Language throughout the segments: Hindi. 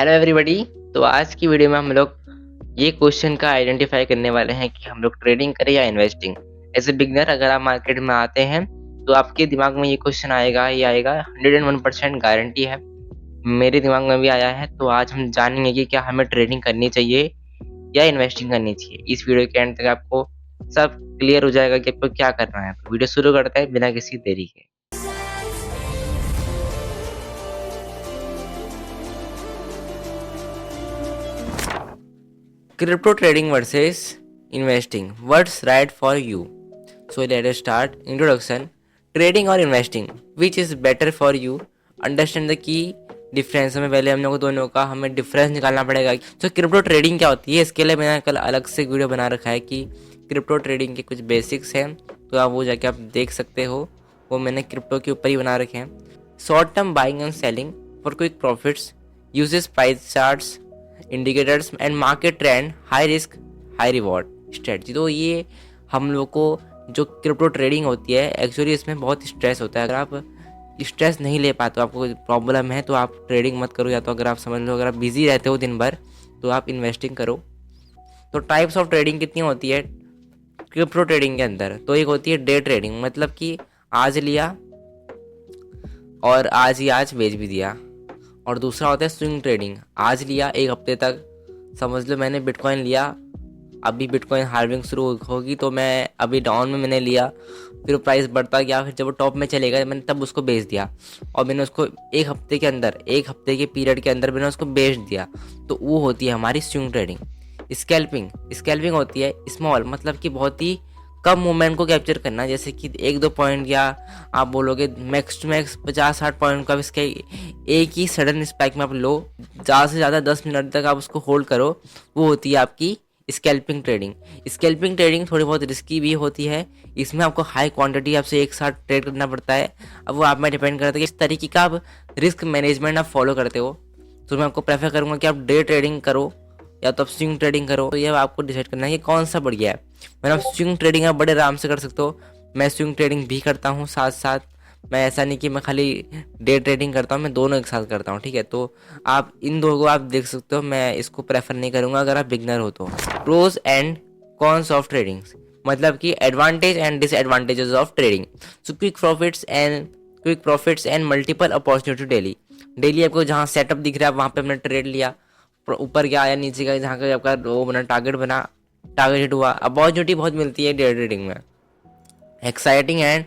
Hello everybody. तो आज की वीडियो में हम लोग ये क्वेश्चन का आइडेंटिफाई करने वाले हैं कि हम लोग ट्रेडिंग करें या इन्वेस्टिंग। एज ए बिगनर अगर आप मार्केट में आते हैं तो आपके दिमाग में ये क्वेश्चन आएगा, ये आएगा 101% गारंटी है। मेरे दिमाग में भी आया है। तो आज हम जानेंगे कि क्या हमें ट्रेडिंग करनी चाहिए या इन्वेस्टिंग करनी चाहिए। इस वीडियो के एंड तक आपको सब क्लियर हो जाएगा कि आपको क्या करना है। तो वीडियो शुरू करते हैं बिना किसी देरी के। Crypto trading versus investing. What's right for you? So let us start. Introduction. Trading or investing, which is better for you? Understand the key difference. हमें पहले हम लोग दोनों का हमें डिफरेंस निकालना पड़ेगा। तो क्रिप्टो ट्रेडिंग क्या होती है, इसके लिए मैंने कल अलग से वीडियो बना रखा है कि क्रिप्टो ट्रेडिंग के कुछ बेसिक्स हैं, तो आप वो जाके आप देख सकते हो। वो मैंने क्रिप्टो के ऊपर ही बना रखे हैं। Short term buying and selling for quick profits, uses price charts, indicators and market trend, high risk high reward strategy. तो ये हम लोग को जो क्रिप्टो ट्रेडिंग होती है, एक्चुअली इसमें बहुत स्ट्रेस होता है। अगर आप स्ट्रेस नहीं ले पाते हो, आपको कोई प्रॉब्लम है, तो आप ट्रेडिंग मत करो। या तो अगर आप समझ लो अगर आप बिजी रहते हो दिन भर तो आप इन्वेस्टिंग करो। तो टाइप्स ऑफ ट्रेडिंग कितनी होती है क्रिप्टो ट्रेडिंग के अंदर? तो एक होती है डे ट्रेडिंग, मतलब कि आज लिया और आज ही आज बेच भी दिया। और दूसरा होता है स्विंग ट्रेडिंग, आज लिया एक हफ्ते तक, समझ लो मैंने बिटकॉइन लिया, अभी बिटकॉइन हार्विंग शुरू होगी तो मैं अभी डाउन में मैंने लिया, फिर प्राइस बढ़ता गया, फिर जब वो टॉप में चलेगा मैंने तब उसको बेच दिया और मैंने उसको एक हफ्ते के अंदर, एक हफ्ते के पीरियड के अंदर मैंने उसको बेच दिया। तो वो होती है हमारी स्विंग ट्रेडिंग। स्कैल्पिंग होती है स्मॉल, मतलब कि बहुत ही कम मूवमेंट को कैप्चर करना, जैसे कि 1-2 पॉइंट या आप बोलोगे मैक्स टू मैक्स 50-60 पॉइंट का इसके एक ही सडन स्पाइक में आप लो, ज़्यादा से ज़्यादा 10 मिनट तक आप उसको होल्ड करो। वो होती है आपकी स्कैल्पिंग ट्रेडिंग थोड़ी बहुत रिस्की भी होती है। इसमें आपको हाई क्वांटिटी आपसे एक साथ ट्रेड करना पड़ता है। अब वो आप में डिपेंड करता है कि इस तरीके का आप रिस्क मैनेजमेंट आप फॉलो करते हो। तो मैं आपको प्रेफर करूँगा कि आप डे ट्रेडिंग करो या तो आप स्विंग ट्रेडिंग करो। तो ये आपको डिसाइड करना है कि कौन सा बढ़िया है। मैंने आप स्विंग ट्रेडिंग आप बड़े आराम से कर सकते हो। मैं स्विंग ट्रेडिंग भी करता हूँ साथ साथ। मैं ऐसा नहीं कि मैं खाली डे ट्रेडिंग करता हूँ, मैं दोनों एक साथ करता हूँ, ठीक है। तो आप इन दो को आप देख सकते हो। मैं इसको प्रेफर नहीं करूँगा अगर आप बिगनर हो तो। Pros and cons of trading, मतलब कि advantage and disadvantages of trading. So quick profits and multiple opportunity daily आपको जहाँ सेटअप दिख रहा है वहाँ पे हमने ट्रेड लिया, ऊपर गया आया, नीचे गया, जहाँ का आपका वो बना टारगेट हिट हुआ, अपॉर्चुनिटी बहुत मिलती है डे ट्रेडिंग में। Exciting and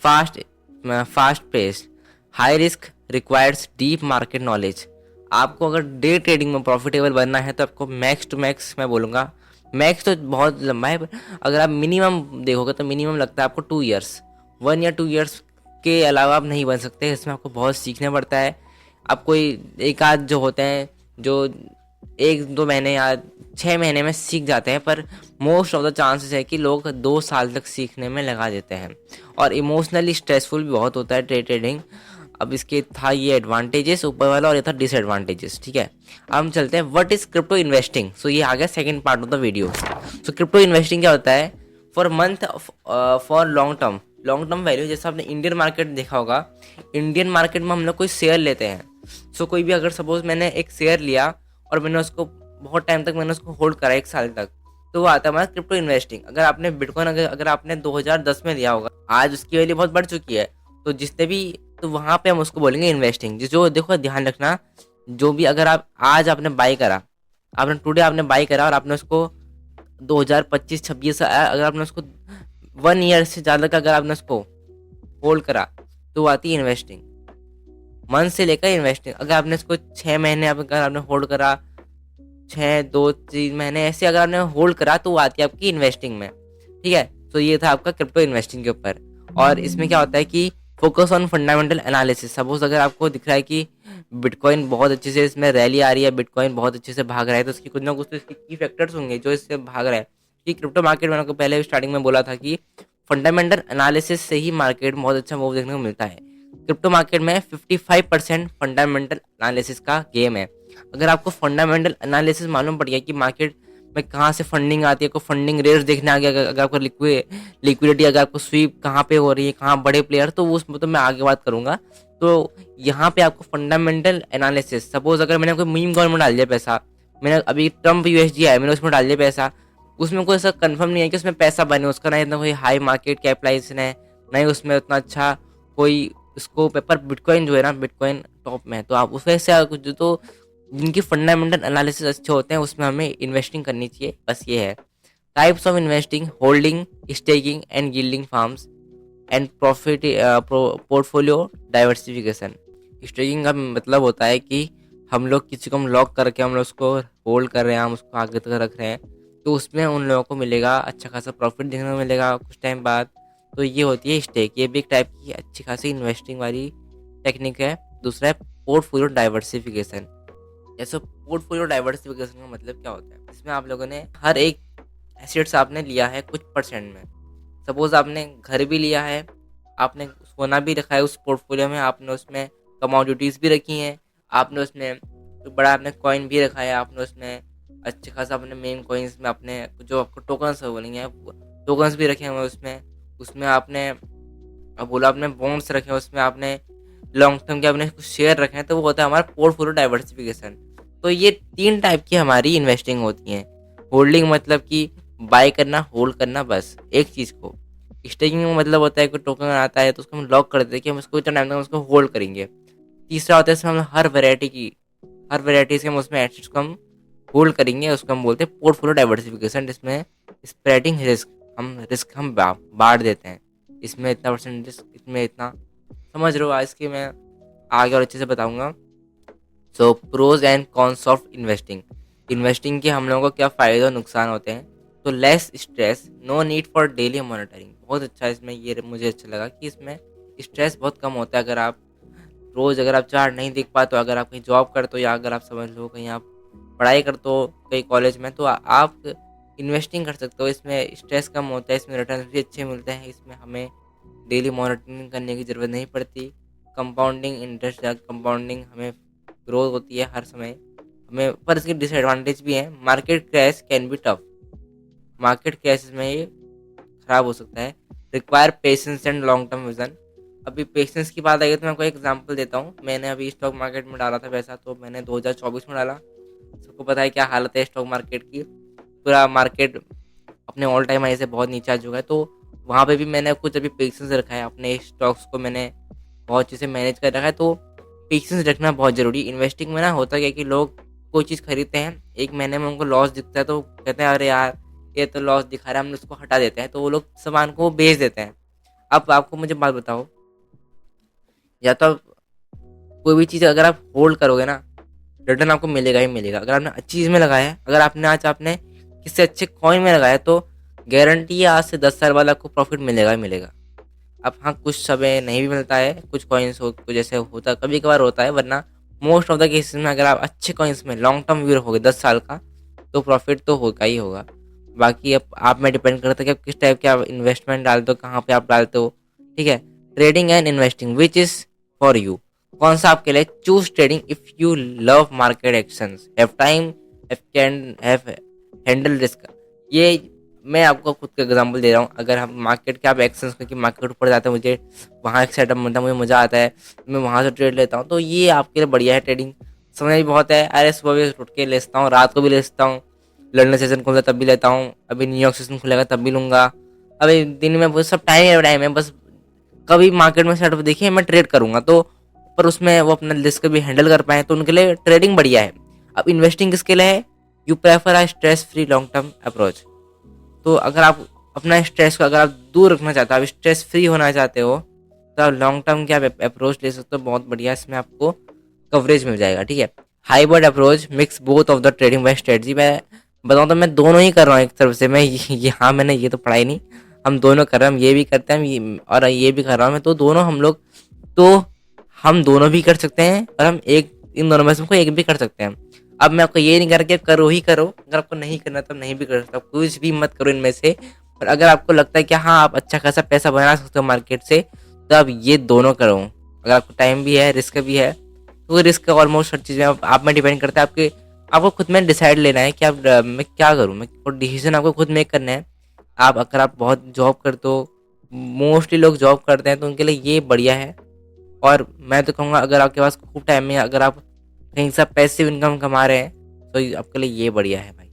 fast paced, high risk requires deep market knowledge. आपको अगर डे ट्रेडिंग में प्रॉफिटेबल बनना है तो आपको मैक्स टू मैक्स, मैं बोलूँगा मैक्स तो बहुत लंबा है, अगर आप मिनिमम देखोगे तो मिनिमम लगता है आपको 2 ईयर्स, 1 या 2 ईयर्स के अलावा आप नहीं बन सकते। इसमें आपको बहुत सीखना पड़ता है। आप कोई एक आध जो होते हैं जो 1-2 महीने या 6 महीने में सीख जाते हैं, पर मोस्ट ऑफ द चांसेस है कि लोग 2 साल तक सीखने में लगा देते हैं। और इमोशनली स्ट्रेसफुल भी बहुत होता है ट्रेडिंग। अब इसके था ये एडवांटेजेस ऊपर वाला और ये था डिसएडवांटेजेस, ठीक है। अब हम चलते हैं व्हाट इज क्रिप्टो इन्वेस्टिंग। सो ये आ गया second part of the video. So crypto investing क्या होता है? For month, for long term value. जैसे आपने इंडियन मार्केट देखा होगा, इंडियन मार्केट में हम लोग कोई शेयर लेते हैं। सो कोई भी अगर सपोज मैंने एक शेयर लिया और मैंने उसको बहुत टाइम तक मैंने उसको होल्ड करा, 1 साल तक, तो वो आता है हमारा क्रिप्टो इन्वेस्टिंग। अगर आपने बिटकॉइन अगर आपने 2010 में लिया होगा, आज उसकी वैल्यू बहुत बढ़ चुकी है, तो जितने भी, तो वहाँ पे हम उसको बोलेंगे इन्वेस्टिंग। जो देखो ध्यान रखना, जो भी अगर आप आज आपने बाई करा, टुडे आपने बाई करा और आपने उसको 2025-26 अगर आपने उसको 1 ईयर से ज़्यादा का अगर आपने उसको होल्ड करा तो आती है इन्वेस्टिंग। मंथ से लेकर इन्वेस्टिंग, अगर आपने इसको 6 महीने अगर आपने होल्ड करा, 6-2-3 महीने ऐसे अगर आपने होल्ड करा तो वो आती है आपकी इन्वेस्टिंग में, ठीक है। तो ये था आपका क्रिप्टो इन्वेस्टिंग के ऊपर। और इसमें क्या होता है कि focus on fundamental analysis. Suppose अगर आपको दिख रहा है कि बिटकॉइन बहुत अच्छे से इसमें रैली आ रही है, बिटकॉइन बहुत अच्छे से भाग रहा है, तो उसकी कुछ ना कुछ तो इसके की फैक्टर्स होंगे जो इससे भाग रहा है। कि क्रिप्टो मार्केट मैंने आपको पहले स्टार्टिंग में बोला था कि फंडामेंटल एनालिसिस से ही मार्केट बहुत अच्छा मूव देखने को मिलता है। क्रिप्टो मार्केट में 55% फंडामेंटल एनालिसिस का गेम है। अगर आपको फंडामेंटल एनालिसिस मालूम पड़ गया कि मार्केट मैं कहाँ से फंडिंग आती है, को फंडिंग रेट्स देखने आ गया, अगर आपको लिक्विडिटी अगर आपको स्वीप कहाँ पे हो रही है, कहाँ बड़े प्लेयर, तो उसमें तो मैं आगे बात करूंगा। तो यहाँ पे आपको फंडामेंटल एनालिसिस, सपोज अगर मैंने कोई मीम कॉइन में डाल दिया पैसा, मैंने अभी ट्रम्प यूएसडी है, मैंने उसमें डाल दिया पैसा, उसमें कोई ऐसा कंफर्म नहीं है कि उसमें पैसा बने, उसका ना इतना कोई हाई मार्केट कैपिटलाइजेशन है, ना ही उसमें उतना अच्छा कोई स्कोप है, पर बिटकॉइन जो है ना, बिटकॉइन टॉप में है। तो आप उसमें से कुछ तो जिनकी फंडामेंटल एनालिसिस अच्छे होते हैं उसमें हमें इन्वेस्टिंग करनी चाहिए, बस ये है। Types of investing: holding, staking and yielding farms and profit portfolio diversification. Staking का मतलब होता है कि हम लोग किसी को हम लॉक करके हम लोग उसको होल्ड कर रहे हैं, हम उसको आगे तक रख रहे हैं, तो उसमें उन लोगों को मिलेगा अच्छा खासा प्रॉफिट देखने को मिलेगा कुछ टाइम बाद। तो ये होती है स्टेक, ये भी एक टाइप की अच्छी खासी इन्वेस्टिंग वाली टेक्निक है। दूसरा है पोर्टफोलियो डाइवर्सिफिकेशन। जैसे पोर्टफोलियो डाइवर्सिफिकेशन का मतलब क्या होता है, इसमें आप लोगों ने हर एक एसेट्स आपने लिया है कुछ परसेंट में। सपोज आपने घर भी लिया है, आपने सोना भी रखा है उस पोर्टफोलियो में, आपने उसमें कमोडिटीज़ भी रखी हैं, आपने उसमें तो बड़ा आपने कॉइन भी रखा है, आपने उसमें अच्छे खासा अपने मेन कॉइन्स में अपने जो आपको टोकन्स बोलेंगे टोकन्स भी रखे हुए उसमें। उसमें आपने अब बोला आपने बॉन्ड्स रखे हैं, उसमें आपने लॉन्ग टर्म के आपने कुछ शेयर रखे हैं, तो वो होता है हमारा पोर्टफोलियो डाइवर्सिफिकेशन। तो ये 3 टाइप की हमारी इन्वेस्टिंग होती है। होल्डिंग मतलब कि बाय करना, होल्ड करना, बस एक चीज़ को। स्टेकिंग का मतलब होता है कि टोकन आता है तो उसको हम लॉक कर देते हैं कि हम उसको इतना टाइम तक उसको होल्ड करेंगे। तीसरा होता है इसमें हम हर वैरायटी से हम उसमें एसेट्स को हम होल्ड करेंगे, उसको हम बोलते हैं पोर्टफोलियो डाइवर्सिफिकेशन, जिसमें स्प्रेडिंग रिस्क हम बांट देते हैं। इसमें इतना परसेंट रिस्क, इसमें इतना, समझ रहे हो। आज की मैं आगे और अच्छे से बताऊंगा। So pros and cons of investing. Investing के हम लोगों को क्या फ़ायदे और नुकसान होते हैं। तो less stress, no need for daily monitoring. बहुत अच्छा इसमें ये मुझे अच्छा लगा कि इसमें स्ट्रेस बहुत कम होता है। अगर आप रोज़ अगर आप चार्ट नहीं देख पाते हो, अगर आप कहीं जॉब करते हो, या अगर आप समझ लो कहीं आप पढ़ाई करते हो कहीं कॉलेज में, तो आप इन्वेस्टिंग कर सकते हो। इसमें स्ट्रेस कम होता है, इसमें रिटर्न भी अच्छे मिलते हैं, इसमें हमें डेली मॉनिटरिंग करने की ज़रूरत नहीं पड़ती। कंपाउंडिंग इंटरेस्ट या कंपाउंडिंग हमें ग्रोथ होती है हर समय हमें, पर इसके डिसएडवांटेज भी हैं। Market crash can be tough, market crash में ये खराब हो सकता है। Require patience and long term vision. अभी पेशेंस की बात आई है तो मैं कोई एग्जांपल देता हूँ। मैंने अभी स्टॉक मार्केट में डाला था पैसा, तो मैंने 2024 में डाला। सबको पता है क्या हालत है स्टॉक मार्केट की, पूरा मार्केट अपने ऑल टाइम हाई से बहुत नीचे आ चुका है। तो वहाँ पे भी मैंने कुछ अभी पेशेंस रखा है, अपने स्टॉक्स को मैंने बहुत चीज़ें मैनेज कर रखा है। तो पेशेंस रखना बहुत ज़रूरी। इन्वेस्टिंग में ना होता क्या है कि लोग कोई चीज़ खरीदते हैं, एक महीने में उनको लॉस दिखता है तो कहते हैं अरे यार ये तो लॉस दिखा रहा है, हम उसको हटा देते हैं, तो वो लोग सामान को बेच देते हैं। अब आपको मुझे बात बताओ, या तो आप कोई भी चीज़ अगर आप होल्ड करोगे ना, रिटर्न आपको मिलेगा ही मिलेगा। अगर आपने अच्छी चीज़ में लगाया है, अगर आपने आज आपने किसी अच्छे कॉइन में लगाया, तो गारंटी है आज से 10 साल बाद आपको प्रॉफिट मिलेगा ही मिलेगा। अब हाँ, कुछ समय नहीं भी मिलता है, कुछ कॉइन्स हो कुछ जैसे होता कभी कभार होता है, वरना मोस्ट ऑफ द केसेस में अगर आप अच्छे कॉइन्स में लॉन्ग टर्म व्यू रखोगे 10 साल का, तो प्रॉफिट तो होगा ही होगा। बाकी अब आप में डिपेंड करता है कि आप किस टाइप के आप इन्वेस्टमेंट डालते हो, कहाँ पे आप डालते हो, ठीक है। Trading and investing which is for you. कौन सा आपके लिए। Choose trading if you love market actions, have time, have can have handle risk. ये मैं आपको खुद का एग्जांपल दे रहा हूँ। अगर हम मार्केट के आप एक्शंस, क्योंकि मार्केट ऊपर जाता है, मुझे वहाँ एक सेटअप मिलता है, मुझे मज़ा आता है, मैं वहाँ से ट्रेड लेता हूँ, तो ये आपके लिए बढ़िया है। ट्रेडिंग समय भी बहुत है। अरे सुबह भी उठ के लेता हूँ, रात को भी लेता हूँ, लंदन सेशन खुलता तब भी लेता हूँ, अभी न्यूयॉर्क सेशन खुलेगा तब भी लूँगा। अभी दिन में वो सब टाइम है, बस कभी मार्केट में सेटअप देखिए मैं ट्रेड करूँगा, तो पर उसमें वो अपना रिस्क भी हैंडल कर पाए, तो उनके लिए ट्रेडिंग बढ़िया है। अब इन्वेस्टिंग किसके लिए है। You prefer a stress free long term approach. तो अगर आप अपना स्ट्रेस को अगर आप दूर रखना चाहते हो, आप स्ट्रेस फ्री होना चाहते हो, तो आप लॉन्ग टर्म के आप अप्रोच ले सकते हो, बहुत बढ़िया इसमें आपको कवरेज मिल जाएगा, ठीक है। Hybrid approach mix both of the trading buy strategy. मैं बताऊँ तो मैं दोनों ही कर रहा हूँ एक तरफ से। मैं यहाँ मैंने ये तो पढ़ाई नहीं, हम दोनों कर रहे हैं, हम ये भी करते हैं और ये भी कर रहा हूँ मैं, तो दोनों हम लोग, तो हम दोनों भी कर सकते हैं, और हम एक इन दोनों में से कोई एक भी कर सकते हैं। अब मैं आपको ये नहीं कर कि करो ही करो, अगर आपको नहीं करना तो नहीं भी कर सकते, कुछ भी मत करो इनमें से। पर अगर आपको लगता है कि हाँ आप अच्छा खासा पैसा बना सकते हो मार्केट से, तो आप ये दोनों करो। अगर आपको टाइम भी है, रिस्क भी है, तो रिस्क ऑलमोस्ट हर चीज़ में आप में डिपेंड करता है आपके आपको खुद में डिसाइड लेना है कि आप मैं क्या करूँ, मैं और डिसीजन आपको खुद मेक करना है। आप अगर आप बहुत जॉब करते हो, मोस्टली लोग जॉब करते हैं तो उनके लिए ये बढ़िया है। और मैं तो कहूँगा अगर आपके पास खूब टाइम है, अगर आप कहीं से पैसिव इनकम कमा रहे हैं तो आपके लिए ये बढ़िया है भाई।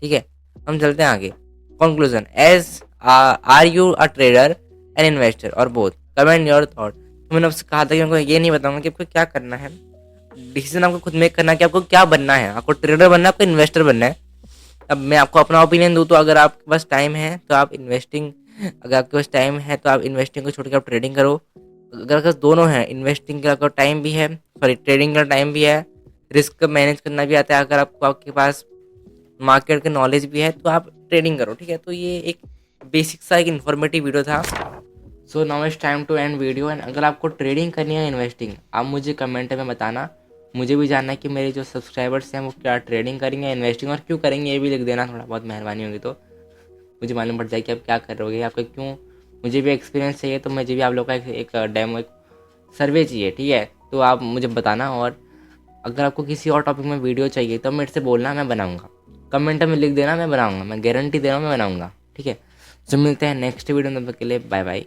ठीक है, हम चलते हैं आगे। Conclusion, as are you a trader and investor और बोथ, कमेंट योर थॉट। तो मैंने आपसे कहा था कि हमको ये नहीं बताऊंगा कि आपको क्या करना है, डिसीजन आपको खुद मेक करना है कि आपको क्या बनना है, आपको ट्रेडर बनना है, आपको इन्वेस्टर बनना है। अब मैं आपको अपना ओपिनियन दूं तो अगर आपके पास टाइम है तो आप इन्वेस्टिंग, अगर आपके पास टाइम है तो आप इन्वेस्टिंग को छोड़ के आप ट्रेडिंग करो। अगर आपके पास दोनों है, इन्वेस्टिंग का टाइम भी है, सॉरी ट्रेडिंग का टाइम भी है, रिस्क मैनेज करना भी आता है, अगर आपको आपके पास मार्केट का नॉलेज भी है तो आप ट्रेडिंग करो। ठीक है, तो ये एक बेसिक सा एक इन्फॉर्मेटिव वीडियो था। So now it's time to end video. And अगर आपको ट्रेडिंग करनी है इन्वेस्टिंग, आप मुझे कमेंट में बताना। मुझे भी जानना है कि मेरे जो सब्सक्राइबर्स हैं वो क्या ट्रेडिंग करेंगे, इन्वेस्टिंग और क्यों करेंगे, ये भी लिख देना, थोड़ा बहुत मेहरबानी होगी तो मुझे मालूम पड़ जाए कि आप क्या कर रहे हो, आपका क्यों। मुझे भी एक्सपीरियंस चाहिए, तो मुझे भी आप लोग का एक डेमो, एक सर्वे चाहिए। ठीक है, तो आप मुझे बताना। और अगर आपको किसी और टॉपिक में वीडियो चाहिए तो मेरे से बोलना, मैं बनाऊंगा। कमेंट में लिख देना, मैं बनाऊंगा, मैं गारंटी दे रहा हूँ मैं बनाऊंगा। ठीक है, तो मिलते हैं नेक्स्ट वीडियो में, तब तक के लिए bye bye,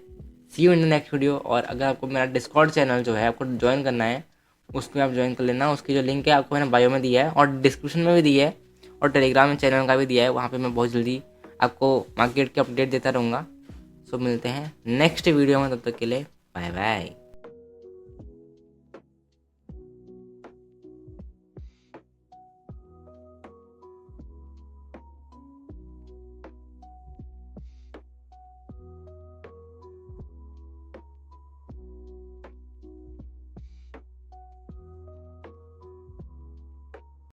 see you in the next video. और अगर आपको मेरा डिस्कॉर्ड चैनल जो है आपको ज्वाइन करना है, उसमें आप ज्वाइन कर लेना। उसकी जो लिंक है आपको मैंने बायो में दिया है और डिस्क्रिप्शन में भी दिया है, और टेलीग्राम चैनल का भी दिया है। वहाँ पे मैं बहुत जल्दी आपको मार्केट के अपडेट देता रहूँगा। सो मिलते हैं नेक्स्ट वीडियो में, तब तक के लिए बाय बाय।